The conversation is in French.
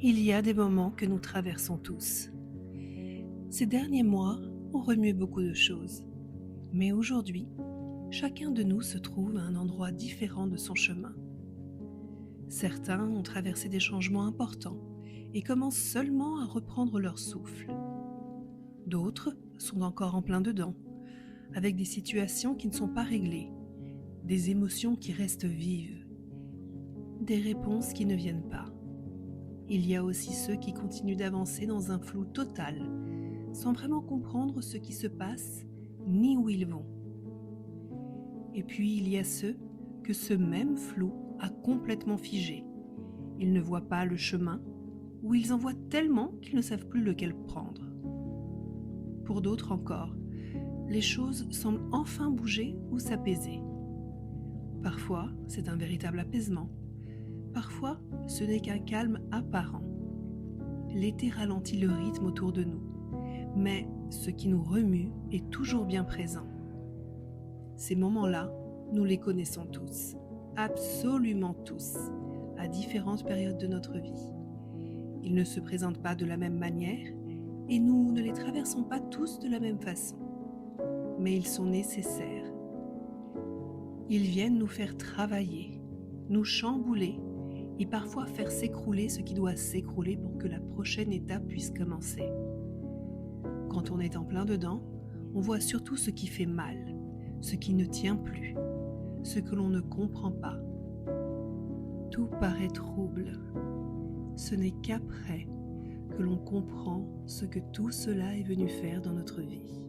Il y a des moments que nous traversons tous. Ces derniers mois ont remué beaucoup de choses. Mais aujourd'hui, chacun de nous se trouve à un endroit différent de son chemin. Certains ont traversé des changements importants et commencent seulement à reprendre leur souffle. D'autres sont encore en plein dedans, avec des situations qui ne sont pas réglées, des émotions qui restent vives, des réponses qui ne viennent pas. Il y a aussi ceux qui continuent d'avancer dans un flou total, sans vraiment comprendre ce qui se passe ni où ils vont. Et puis il y a ceux que ce même flou a complètement figé. Ils ne voient pas le chemin, ou ils en voient tellement qu'ils ne savent plus lequel prendre. Pour d'autres encore, les choses semblent enfin bouger ou s'apaiser. Parfois, c'est un véritable apaisement. Parfois, ce n'est qu'un calme apparent. L'été ralentit le rythme autour de nous, mais ce qui nous remue est toujours bien présent. Ces moments-là, nous les connaissons tous, absolument tous, à différentes périodes de notre vie. Ils ne se présentent pas de la même manière et nous ne les traversons pas tous de la même façon. Mais ils sont nécessaires. Ils viennent nous faire travailler, nous chambouler et parfois faire s'écrouler ce qui doit s'écrouler pour que la prochaine étape puisse commencer. Quand on est en plein dedans, on voit surtout ce qui fait mal, ce qui ne tient plus, ce que l'on ne comprend pas. Tout paraît trouble. Ce n'est qu'après que l'on comprend ce que tout cela est venu faire dans notre vie.